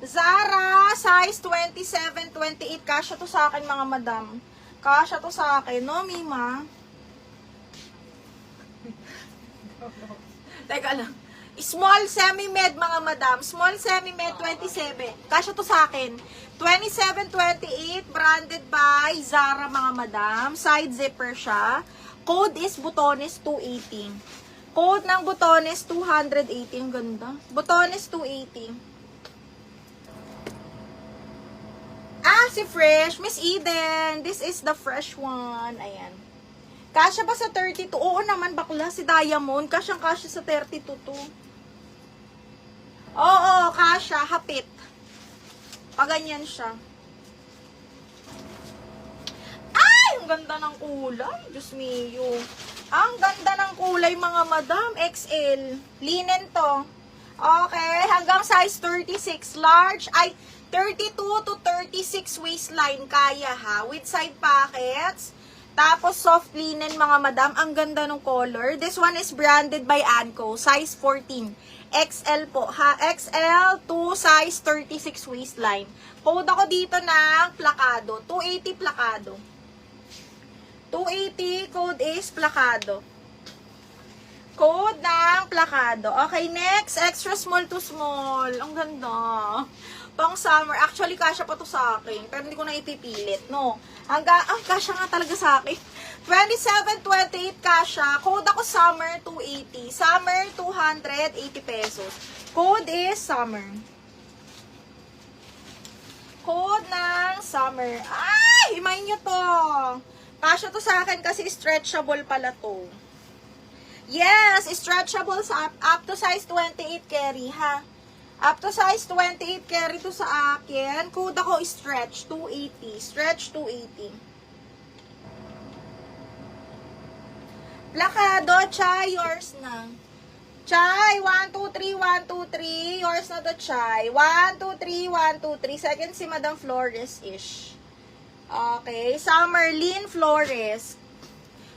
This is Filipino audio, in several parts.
Zara, size 27, 28. Kasya to sa akin, mga madam. Kasya to sa akin, no, Mima? Teka lang. Small semi-med, mga madam. Small semi-med, 27. Kasya to sa akin. 27, 28. Branded by Zara, mga madam. Side zipper siya. Code is Butones 280. Code ng Butones 280. Ang ganda. Butones 280. Ah, si Fresh. Miss Eden. This is the fresh one. Ayan. Kasya ba sa 32? Oo naman, bakla. Si Diamond. Kasyang-kasya sa 32 to. Oo, kasya. Hapit. Paganyan siya. Ay! Ang ganda ng kulay. Diyos mio. Ang ganda ng kulay, mga madam. XL. Linen to. Okay. Hanggang size 36. Large. Ay, 32 to 36 waistline. Kaya ha. With side pockets. Tapos, soft linen, mga madam. Ang ganda ng color. This one is branded by Anco. Size 14. XL po, ha? XL to size 36 waistline. Code ako dito ng plakado. 280 plakado. 280, code is plakado. Code ng plakado. Okay, next. Extra small to small. Ang ganda. Pang summer. Actually, kasya pa to sa akin. Pero hindi ko na ipipilit, no? Hanggang, kasya nga talaga sa akin. 27, 28 kasya. Code ako summer 280. Summer 280 pesos. Code is summer. Code ng summer. Ay! Imayin nyo to. Kasya to sa akin kasi stretchable pala to. Yes! Stretchable sa up to size 28 carry, ha? Up to size 28 carry to sa akin. Code ako stretch 280. Stretch 280. Plakado, Chai, yours na. Chai, 1, 2, 3, 1, 2, 3. Yours na to, Chai. 1, 2, 3, 1, 2, 3. Second si Madam Flores-ish. Okay. Summer, Lynn Flores.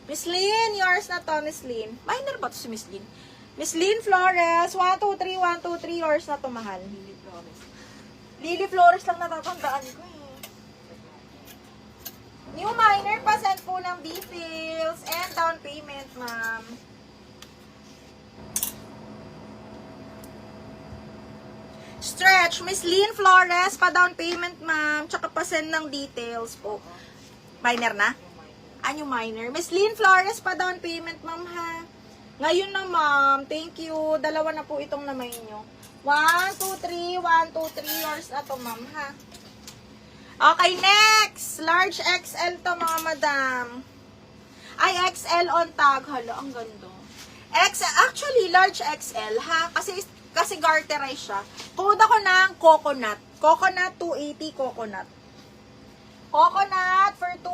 Miss Lynn, yours na to, Miss Lynn. Minor ba to si Miss Lynn? Miss Lynn Flores, 1, 2, 3, 1, 2, 3, yours na to, mahal. Lily Flores. Lily Flores lang natatandaan ko eh. New minor, pa-send po ng details and down payment, ma'am. Stretch, Miss Lynn Flores, pa-down payment, ma'am. Tsaka pa-send ng details po. Minor na? New minor. Miss Lynn Flores, pa-down payment, ma'am, ha? Ngayon na, ma'am. Thank you. Dalawa na po itong namay nyo. 1, 2, 3. 1, 2, 3. Yours na to, ma'am, ha? Okay, next. Large XL to, mga madam. Ay, XL on tag. Hala, ang ganda. Actually, large XL, ha? Kasi garterize siya. Code ako ng coconut. Coconut 280 coconut. Coconut for 2